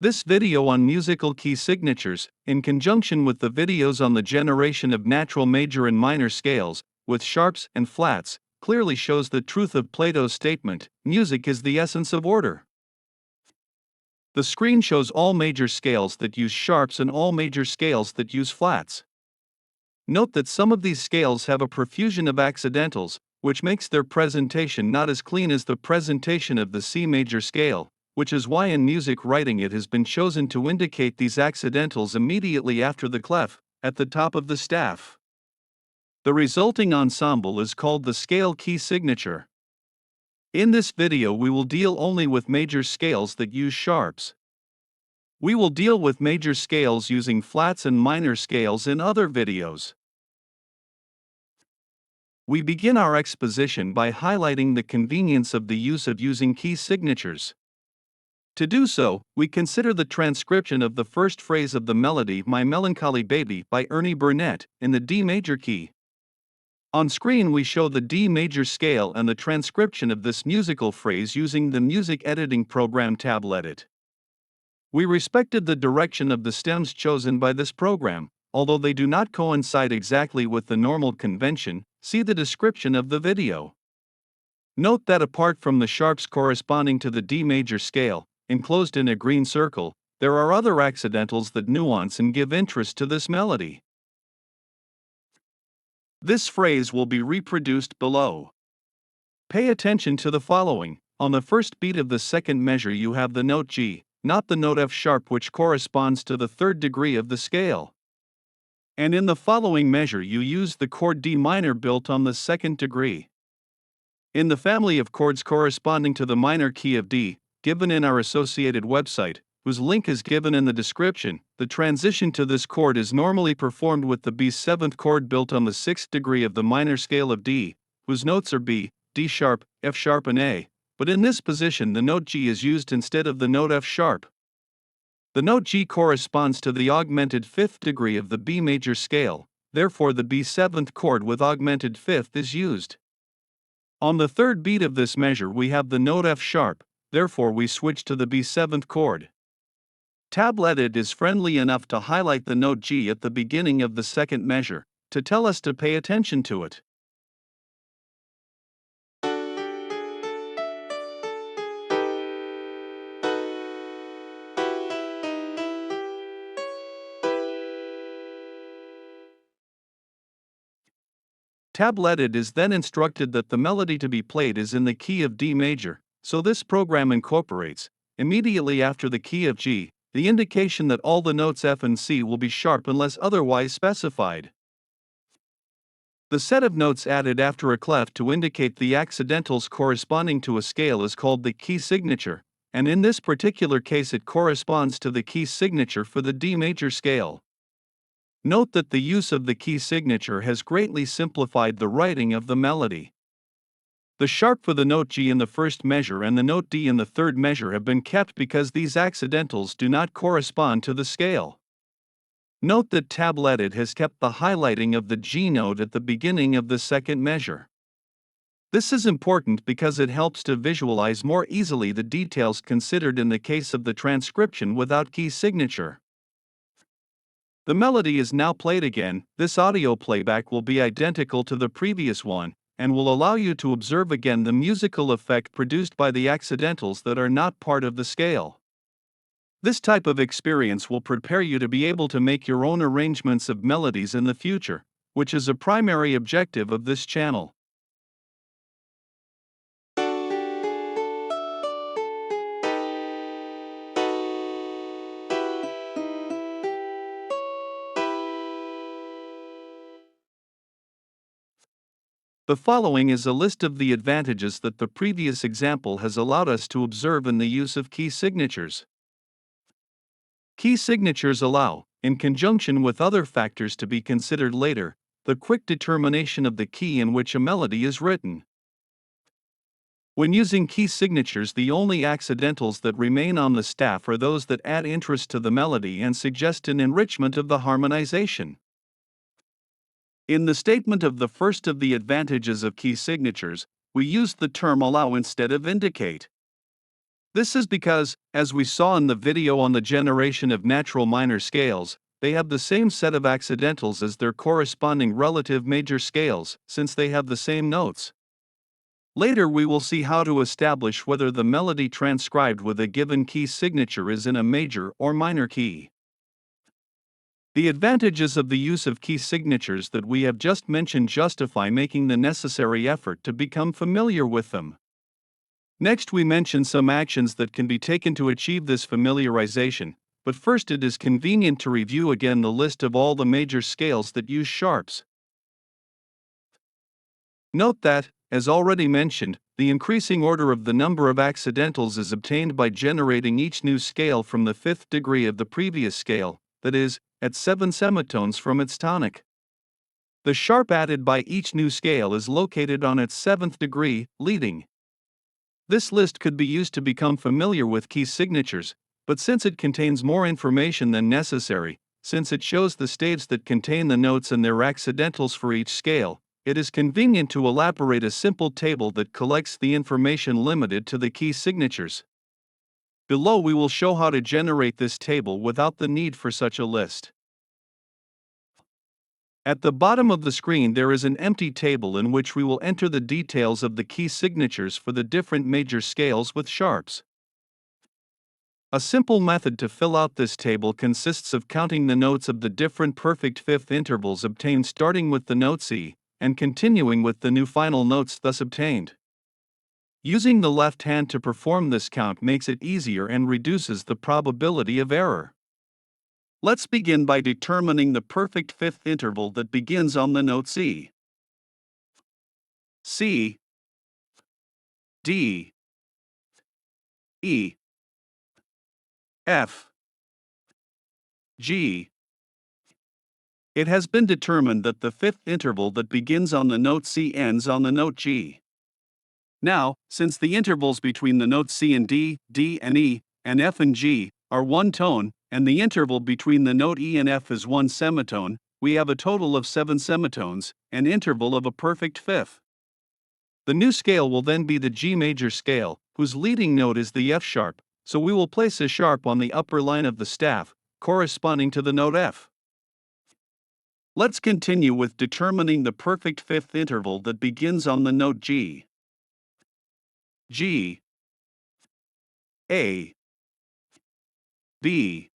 This video on musical key signatures, in conjunction with the videos on the generation of natural major and minor scales, with sharps and flats, clearly shows the truth of Plato's statement, music is the essence of order. The screen shows all major scales that use sharps and all major scales that use flats. Note that some of these scales have a profusion of accidentals, which makes their presentation not as clean as the presentation of the C major scale, which is why in music writing it has been chosen to indicate these accidentals immediately after the clef, at the top of the staff. The resulting ensemble is called the scale key signature. In this video we will deal only with major scales that use sharps. We will deal with major scales using flats and minor scales in other videos. We begin our exposition by highlighting the convenience of the use of using key signatures. To do so, we consider the transcription of the first phrase of the melody My Melancholy Baby by Ernie Burnett in the D major key. On screen we show the D major scale and the transcription of this musical phrase using the music editing program TablEdit. We respected the direction of the stems chosen by this program, although they do not coincide exactly with the normal convention. See the description of the video. Note that apart from the sharps corresponding to the D major scale, enclosed in a green circle, there are other accidentals that nuance and give interest to this melody. This phrase will be reproduced below. Pay attention to the following. On the first beat of the second measure you have the note G, not the note F sharp, which corresponds to the third degree of the scale. And in the following measure you use the chord D minor built on the second degree. In the family of chords corresponding to the minor key of D, given in our associated website, whose link is given in the description, the transition to this chord is normally performed with the B7th chord built on the 6th degree of the minor scale of D, whose notes are B, D sharp, F sharp and A, but in this position the note G is used instead of the note F sharp. The note G corresponds to the augmented 5th degree of the B major scale, therefore the B7th chord with augmented 5th is used. On the third beat of this measure we have the note F sharp, therefore we switch to the B7th chord. TablEdit is friendly enough to highlight the note G at the beginning of the second measure, to tell us to pay attention to it. TablEdit is then instructed that the melody to be played is in the key of D major, so this program incorporates, immediately after the key of G, the indication that all the notes F and C will be sharp unless otherwise specified. The set of notes added after a clef to indicate the accidentals corresponding to a scale is called the key signature, and in this particular case it corresponds to the key signature for the D major scale. Note that the use of the key signature has greatly simplified the writing of the melody. The sharp for the note G in the first measure and the note D in the third measure have been kept because these accidentals do not correspond to the scale. Note that TablEdit has kept the highlighting of the G note at the beginning of the second measure. This is important because it helps to visualize more easily the details considered in the case of the transcription without key signature. The melody is now played again. This audio playback will be identical to the previous one, and will allow you to observe again the musical effect produced by the accidentals that are not part of the scale. This type of experience will prepare you to be able to make your own arrangements of melodies in the future, which is a primary objective of this channel. The following is a list of the advantages that the previous example has allowed us to observe in the use of key signatures. Key signatures allow, in conjunction with other factors to be considered later, the quick determination of the key in which a melody is written. When using key signatures, the only accidentals that remain on the staff are those that add interest to the melody and suggest an enrichment of the harmonization. In the statement of the first of the advantages of key signatures, we used the term allow instead of indicate. This is because, as we saw in the video on the generation of natural minor scales, they have the same set of accidentals as their corresponding relative major scales, since they have the same notes. Later we will see how to establish whether the melody transcribed with a given key signature is in a major or minor key. The advantages of the use of key signatures that we have just mentioned justify making the necessary effort to become familiar with them. Next, we mention some actions that can be taken to achieve this familiarization, but first it is convenient to review again the list of all the major scales that use sharps. Note that, as already mentioned, the increasing order of the number of accidentals is obtained by generating each new scale from the fifth degree of the previous scale, that is, at 7 semitones from its tonic. The sharp added by each new scale is located on its 7th degree, leading. This list could be used to become familiar with key signatures, but since it contains more information than necessary, since it shows the staves that contain the notes and their accidentals for each scale, it is convenient to elaborate a simple table that collects the information limited to the key signatures. Below we will show how to generate this table without the need for such a list. At the bottom of the screen there is an empty table in which we will enter the details of the key signatures for the different major scales with sharps. A simple method to fill out this table consists of counting the notes of the different perfect fifth intervals obtained starting with the note C, and continuing with the new final notes thus obtained. Using the left hand to perform this count makes it easier and reduces the probability of error. Let's begin by determining the perfect fifth interval that begins on the note C. C, D, E, F, G. It has been determined that the fifth interval that begins on the note C ends on the note G. Now, since the intervals between the notes C and D, D and E, and F and G are one tone, and the interval between the note E and F is one semitone, we have a total of 7 semitones, an interval of a perfect fifth. The new scale will then be the G major scale, whose leading note is the F sharp, so we will place a sharp on the upper line of the staff, corresponding to the note F. Let's continue with determining the perfect fifth interval that begins on the note G. G, A, B,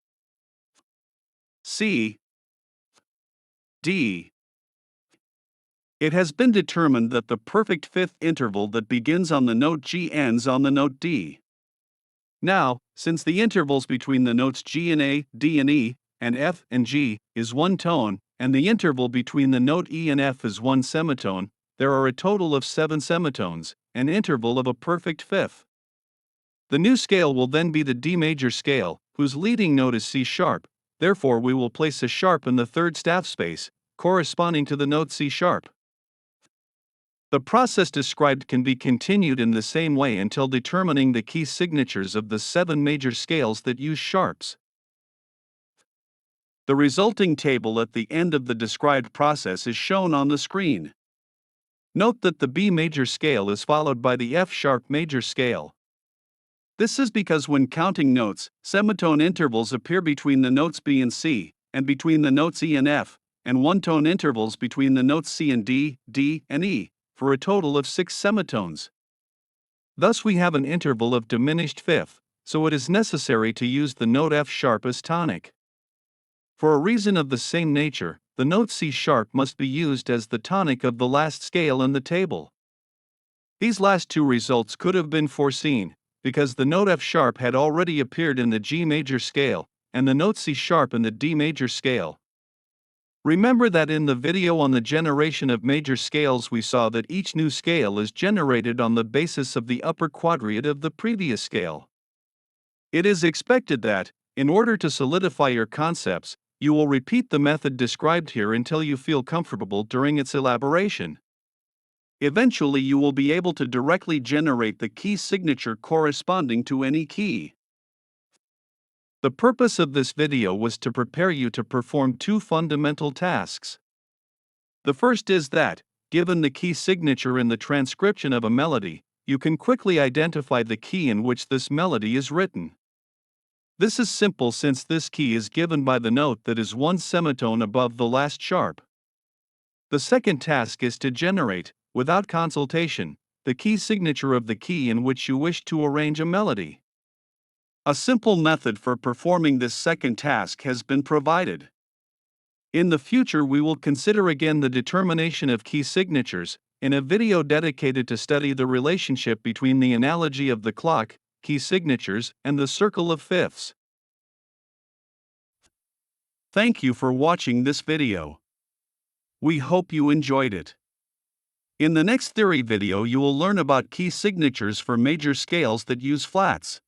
C, D. It has been determined that the perfect fifth interval that begins on the note G ends on the note D. Now, since the intervals between the notes G and A, D and E, and F and G is one tone, and the interval between the note E and F is one semitone, there are a total of 7 semitones, an interval of a perfect fifth. The new scale will then be the D major scale, whose leading note is C sharp, therefore we will place a sharp in the third staff space, corresponding to the note C sharp. The process described can be continued in the same way until determining the key signatures of the 7 major scales that use sharps. The resulting table at the end of the described process is shown on the screen. Note that the B major scale is followed by the F sharp major scale. This is because when counting notes, semitone intervals appear between the notes B and C, and between the notes E and F, and one-tone intervals between the notes C and D, D and E, for a total of 6 semitones. Thus we have an interval of diminished fifth, so it is necessary to use the note F sharp as tonic. For a reason of the same nature, the note C sharp must be used as the tonic of the last scale in the table. These last two results could have been foreseen, because the note F sharp had already appeared in the G major scale, and the note C sharp in the D major scale. Remember that in the video on the generation of major scales we saw that each new scale is generated on the basis of the upper quadriad of the previous scale. It is expected that, in order to solidify your concepts, you will repeat the method described here until you feel comfortable during its elaboration. Eventually you will be able to directly generate the key signature corresponding to any key. The purpose of this video was to prepare you to perform 2 fundamental tasks. The first is that, given the key signature in the transcription of a melody, you can quickly identify the key in which this melody is written. This is simple since this key is given by the note that is one semitone above the last sharp. The second task is to generate, without consultation, the key signature of the key in which you wish to arrange a melody. A simple method for performing this second task has been provided. In the future, we will consider again the determination of key signatures in a video dedicated to study the relationship between the analogy of the clock, key signatures, and the circle of fifths. Thank you for watching this video. We hope you enjoyed it. In the next theory video, you will learn about key signatures for major scales that use flats.